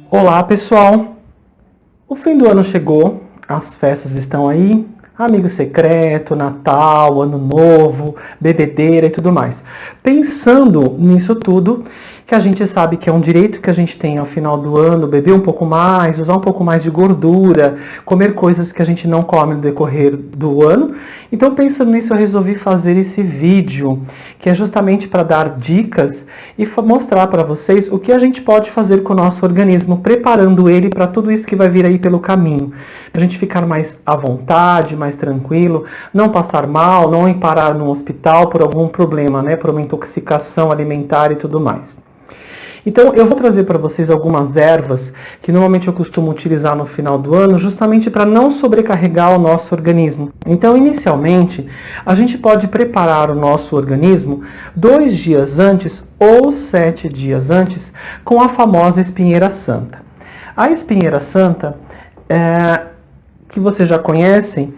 Olá pessoal, o fim do ano chegou, as festas estão aí, amigo secreto, Natal, Ano Novo, bebedeira e tudo mais. Pensando nisso tudo, que a gente sabe que é um direito que a gente tem ao final do ano, beber um pouco mais, usar um pouco mais de gordura, comer coisas que a gente não come no decorrer do ano. Então pensando nisso eu resolvi fazer esse vídeo, que é justamente para dar dicas e mostrar para vocês o que a gente pode fazer com o nosso organismo, preparando ele para tudo isso que vai vir aí pelo caminho. Para a gente ficar mais à vontade, mais tranquilo, não passar mal, não ir parar no hospital por algum problema, né, por uma intoxicação alimentar e tudo mais. Então eu vou trazer para vocês algumas ervas que normalmente eu costumo utilizar no final do ano, justamente para não sobrecarregar o nosso organismo. Então inicialmente a gente pode preparar o nosso organismo 2 dias antes ou 7 dias antes com a famosa espinheira santa. A espinheira santa, que vocês já conhecem,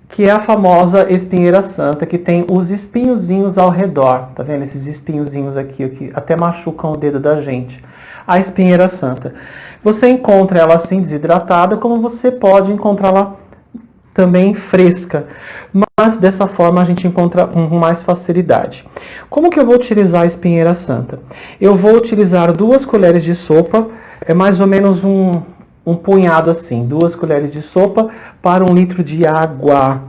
que é a famosa espinheira santa, que tem os espinhozinhos ao redor, tá vendo? Esses espinhozinhos aqui, que até machucam o dedo da gente. A espinheira santa. Você encontra ela assim desidratada, como você pode encontrá-la também fresca, mas dessa forma a gente encontra com mais facilidade. Como que eu vou utilizar a espinheira santa? Eu vou utilizar 2 colheres de sopa, é mais ou menos um punhado assim, 2 colheres de sopa para 1 litro de água.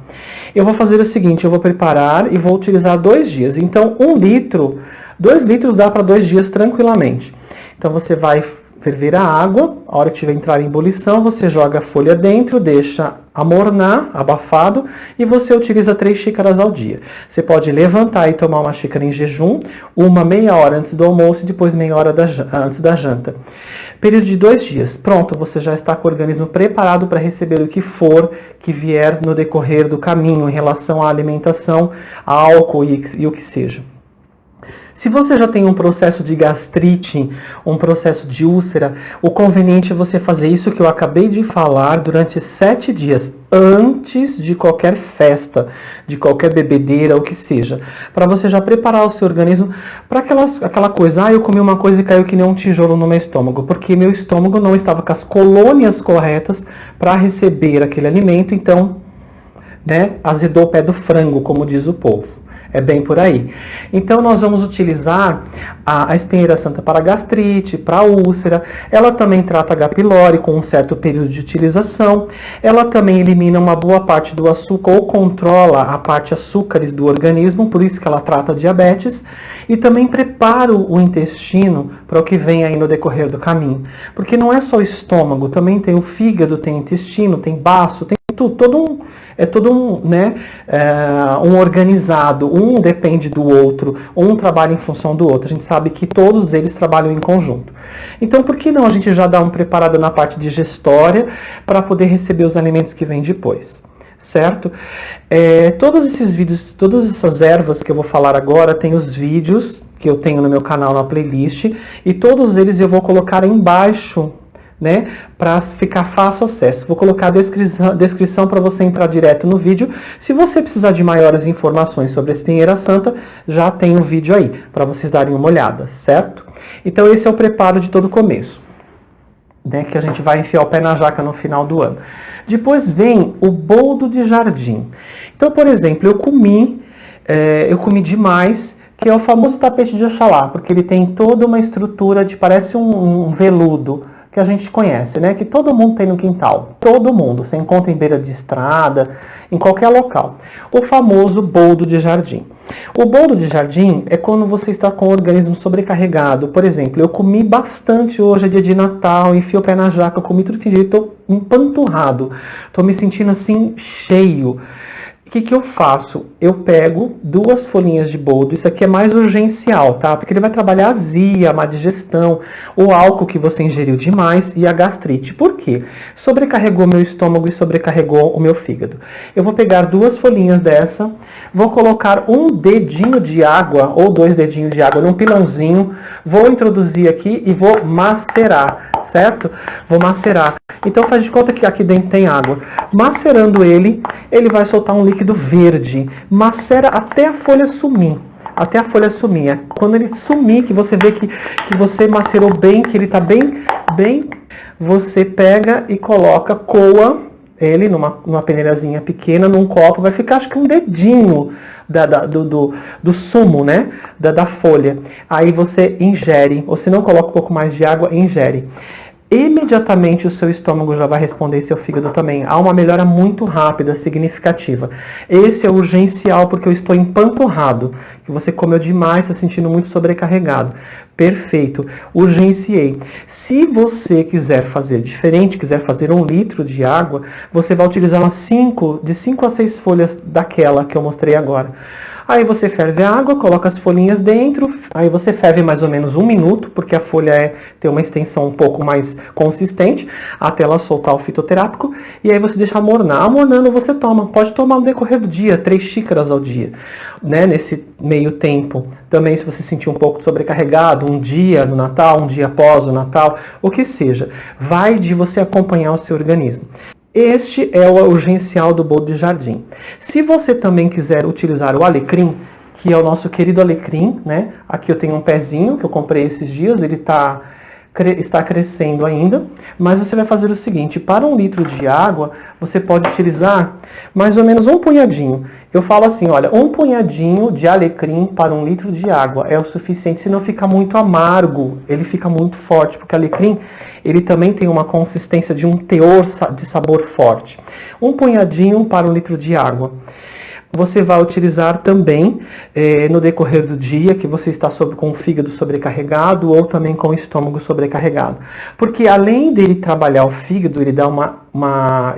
Eu vou fazer o seguinte, eu vou preparar e vou utilizar 2 dias. Então 2 litros dá para 2 dias tranquilamente. Então você vai ferver a água, a hora que tiver entrar em ebulição, você joga a folha dentro, deixa amornar, abafado, e você utiliza 3 xícaras ao dia. Você pode levantar e tomar uma xícara em jejum, uma meia hora antes do almoço e depois meia hora antes da janta. Período de 2 dias. Pronto, você já está com o organismo preparado para receber o que for que vier no decorrer do caminho em relação à alimentação, álcool e o que seja. Se você já tem um processo de gastrite, um processo de úlcera, o conveniente é você fazer isso que eu acabei de falar durante 7 dias, antes de qualquer festa, de qualquer bebedeira, o que seja. Para você já preparar o seu organismo para aquela coisa, eu comi uma coisa e caiu que nem um tijolo no meu estômago, porque meu estômago não estava com as colônias corretas para receber aquele alimento, então, né, azedou o pé do frango, como diz o povo. É bem por aí. Então nós vamos utilizar a espinheira santa para gastrite, para úlcera. Ela também trata H. pylori com um certo período de utilização. Ela também elimina uma boa parte do açúcar ou controla a parte açúcares do organismo, por isso que ela trata diabetes. E também prepara o intestino para o que vem aí no decorrer do caminho. Porque não é só o estômago, também tem o fígado, tem o intestino, tem baço, tem tudo, um organizado, um depende do outro, um trabalha em função do outro. A gente sabe que todos eles trabalham em conjunto. Então, por que não a gente já dá uma preparada na parte digestória para poder receber os alimentos que vêm depois? Certo? Todos esses vídeos, todas essas ervas que eu vou falar agora, tem os vídeos que eu tenho no meu canal na playlist, e todos eles eu vou colocar embaixo, né, para ficar fácil acesso. Vou colocar a descrição para você entrar direto no vídeo. Se você precisar de maiores informações sobre a espinheira santa, já tem um vídeo aí para vocês darem uma olhada, certo? Então esse é o preparo de todo o começo, né, que a gente vai enfiar o pé na jaca no final do ano. Depois vem o boldo de jardim. Então, por exemplo, eu comi demais, que é o famoso tapete de Oxalá, porque ele tem toda uma estrutura de, parece um veludo, que a gente conhece, né? Que todo mundo tem no quintal. Todo mundo. Você encontra em beira de estrada, em qualquer local. O famoso boldo de jardim. O boldo de jardim é quando você está com o organismo sobrecarregado. Por exemplo, eu comi bastante hoje, é dia de Natal, enfio o pé na jaca, comi tudo que estou empanturrado. Estou me sentindo assim, cheio. O que eu faço? Eu pego 2 folhinhas de boldo, isso aqui é mais urgencial, tá? Porque ele vai trabalhar a azia, a má digestão, o álcool que você ingeriu demais e a gastrite. Por quê? Sobrecarregou meu estômago e sobrecarregou o meu fígado. Eu vou pegar 2 folhinhas dessa, vou colocar 1 dedinho de água, ou 2 dedinhos de água num pilãozinho, vou introduzir aqui e vou macerar, certo? Vou macerar. Então faz de conta que aqui dentro tem água. Macerando ele vai soltar um líquido verde. Macera até a folha sumir. até a folha sumir. É quando ele sumir, que você vê que você macerou bem, que ele tá bem, você pega e coa ele numa peneirazinha pequena, num copo, vai ficar acho que um dedinho do sumo, né, da folha. Aí você ingere, ou se não, coloca um pouco mais de água e ingere. Imediatamente o seu estômago já vai responder, seu fígado também. Há uma melhora muito rápida, significativa. Esse é urgencial porque eu estou empanturrado, que você comeu demais, está se sentindo muito sobrecarregado. Perfeito, urgenciei. Se você quiser fazer diferente, quiser fazer 1 litro de água, você vai utilizar de 5 a 6 folhas daquela que eu mostrei agora. Aí você ferve a água, coloca as folhinhas dentro, aí você ferve mais ou menos 1 minuto, porque a folha tem uma extensão um pouco mais consistente, até ela soltar o fitoterápico, e aí você deixa amornar. Amornando você toma, pode tomar no decorrer do dia, 3 xícaras ao dia, né, nesse meio tempo. Também se você se sentir um pouco sobrecarregado, um dia no Natal, um dia após o Natal, o que seja, vai de você acompanhar o seu organismo. Este é o urgencial do boldo de jardim. Se você também quiser utilizar o alecrim, que é o nosso querido alecrim, né? Aqui eu tenho um pezinho que eu comprei esses dias, ele está crescendo ainda. Mas você vai fazer o seguinte, para 1 litro de água, você pode utilizar mais ou menos um punhadinho. Eu falo assim, olha, um punhadinho de alecrim para 1 litro de água é o suficiente, senão fica muito amargo, ele fica muito forte, porque o alecrim, ele também tem uma consistência de um teor de sabor forte. Um punhadinho para 1 litro de água. Você vai utilizar também no decorrer do dia, que você está com o fígado sobrecarregado ou também com o estômago sobrecarregado. Porque além dele trabalhar o fígado, ele dá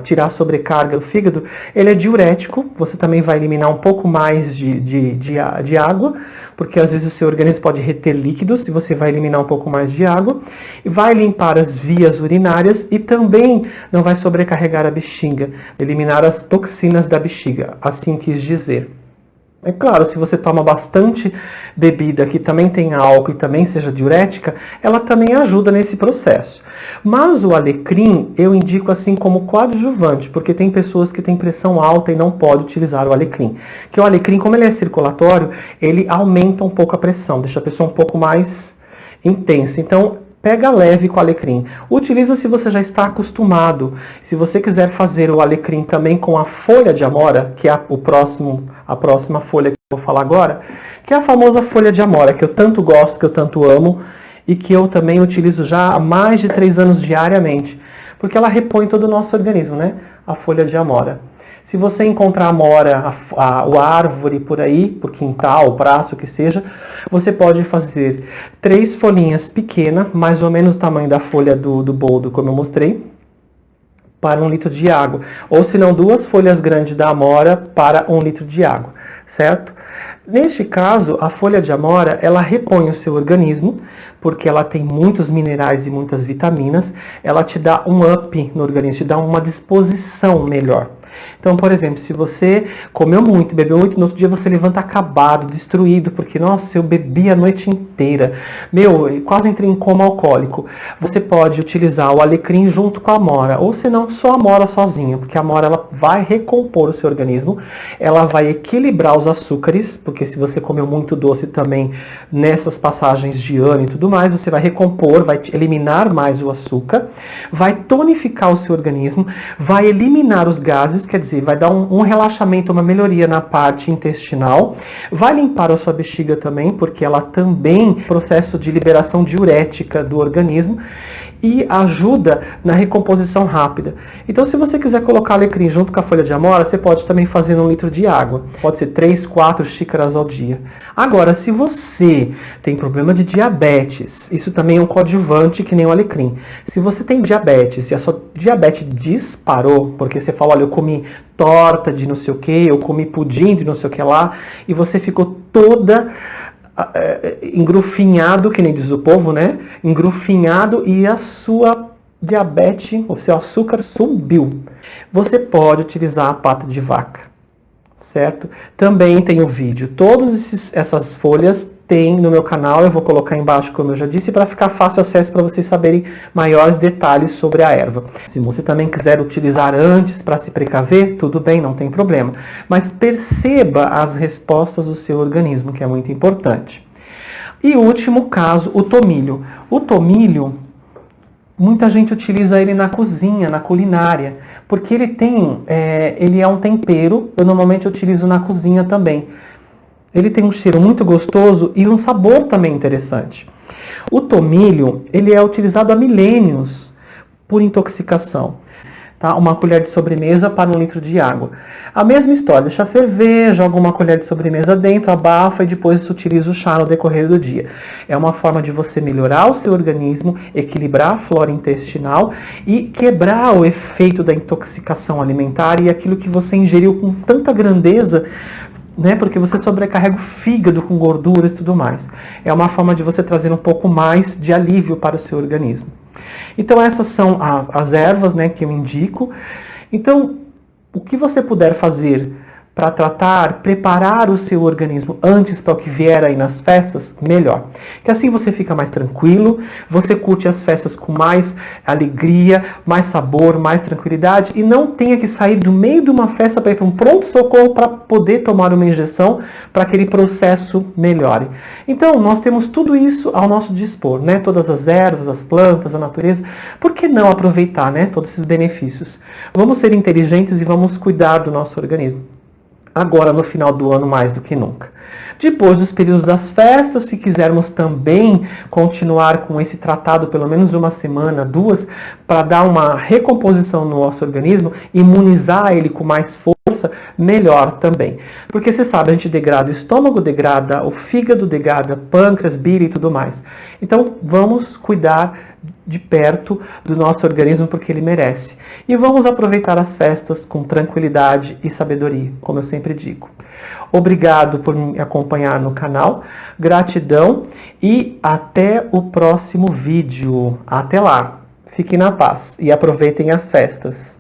tirar a sobrecarga do fígado, ele é diurético, você também vai eliminar um pouco mais de água, porque às vezes o seu organismo pode reter líquidos e você vai eliminar um pouco mais de água, e vai limpar as vias urinárias e também não vai sobrecarregar a bexiga, eliminar as toxinas da bexiga, assim quis dizer. É claro, se você toma bastante bebida que também tem álcool e também seja diurética, ela também ajuda nesse processo. Mas o alecrim eu indico assim como coadjuvante, porque tem pessoas que têm pressão alta e não podem utilizar o alecrim. Que o alecrim, como ele é circulatório, ele aumenta um pouco a pressão, deixa a pessoa um pouco mais intensa. Então, pega leve com o alecrim. Utiliza se você já está acostumado. Se você quiser fazer o alecrim também com a folha de amora, que é a próxima folha que eu vou falar agora, que é a famosa folha de amora, que eu tanto gosto, que eu tanto amo, e que eu também utilizo já há mais de 3 anos diariamente, porque ela repõe todo o nosso organismo, né? A folha de amora. Se você encontrar amora, a árvore por aí, por quintal, braço, o que seja, você pode fazer 3 folhinhas pequenas, mais ou menos o tamanho da folha do boldo, como eu mostrei, para 1 litro de água. Ou se não, 2 folhas grandes da amora para 1 litro de água, certo? Neste caso, a folha de amora, ela repõe o seu organismo, porque ela tem muitos minerais e muitas vitaminas, ela te dá um up no organismo, te dá uma disposição melhor. Então, por exemplo, se você comeu muito, bebeu muito, no outro dia você levanta acabado, destruído, porque, nossa, eu bebi a noite inteira. Meu, quase entrei em coma alcoólico. Você pode utilizar o alecrim junto com a amora, ou se não, só a amora sozinha, porque a amora ela vai recompor o seu organismo, ela vai equilibrar os açúcares, porque se você comeu muito doce também, nessas passagens de ano e tudo mais, você vai recompor, vai eliminar mais o açúcar, vai tonificar o seu organismo, vai eliminar os gases, quer dizer, vai dar um relaxamento, uma melhoria na parte intestinal, vai limpar a sua bexiga também, porque ela também processo de liberação diurética do organismo e ajuda na recomposição rápida. Então, se você quiser colocar alecrim junto com a folha de amora, você pode também fazer 1 litro de água. Pode ser 3, 4 xícaras ao dia. Agora, se você tem problema de diabetes, isso também é um coadjuvante que nem o alecrim. Se você tem diabetes e a sua diabetes disparou, porque você fala, olha, eu comi torta de não sei o que, eu comi pudim de não sei o que lá, e você ficou toda engrufinhado, que nem diz o povo, né? Engrufinhado, e a sua diabetes, o seu açúcar subiu. Você pode utilizar a pata de vaca, certo? Também tem o vídeo. Todas essas folhas tem no meu canal, eu vou colocar embaixo, como eu já disse, para ficar fácil acesso para vocês saberem maiores detalhes sobre a erva. Se você também quiser utilizar antes para se precaver, tudo bem, não tem problema. Mas perceba as respostas do seu organismo, que é muito importante. E último caso, o tomilho. O tomilho, muita gente utiliza ele na cozinha, na culinária, porque ele é um tempero, eu normalmente utilizo na cozinha também. Ele tem um cheiro muito gostoso e um sabor também interessante. O tomilho, ele é utilizado há milênios por intoxicação. Tá? Uma colher de sobremesa para 1 litro de água. A mesma história, deixa ferver, joga uma colher de sobremesa dentro, abafa e depois utiliza o chá no decorrer do dia. É uma forma de você melhorar o seu organismo, equilibrar a flora intestinal e quebrar o efeito da intoxicação alimentar e aquilo que você ingeriu com tanta grandeza, né, porque você sobrecarrega o fígado com gorduras e tudo mais. É uma forma de você trazer um pouco mais de alívio para o seu organismo. Então essas são as ervas, né, que eu indico. Então, o que você puder fazer para tratar, preparar o seu organismo antes para o que vier aí nas festas, melhor. Que assim você fica mais tranquilo, você curte as festas com mais alegria, mais sabor, mais tranquilidade e não tenha que sair do meio de uma festa para ir para um pronto-socorro para poder tomar uma injeção para aquele processo melhore. Então, nós temos tudo isso ao nosso dispor, né? Todas as ervas, as plantas, a natureza. Por que não aproveitar, né, todos esses benefícios? Vamos ser inteligentes e vamos cuidar do nosso organismo. Agora no final do ano mais do que nunca. Depois dos períodos das festas, se quisermos também continuar com esse tratado pelo menos 1 semana, 2, para dar uma recomposição no nosso organismo, imunizar ele com mais força, melhor também. Porque você sabe, a gente degrada o estômago, degrada o fígado, degrada pâncreas, bile e tudo mais. Então vamos cuidar de perto do nosso organismo porque ele merece. E vamos aproveitar as festas com tranquilidade e sabedoria, como eu sempre digo. Obrigado por me acompanhar no canal, gratidão e até o próximo vídeo. Até lá, fiquem na paz e aproveitem as festas.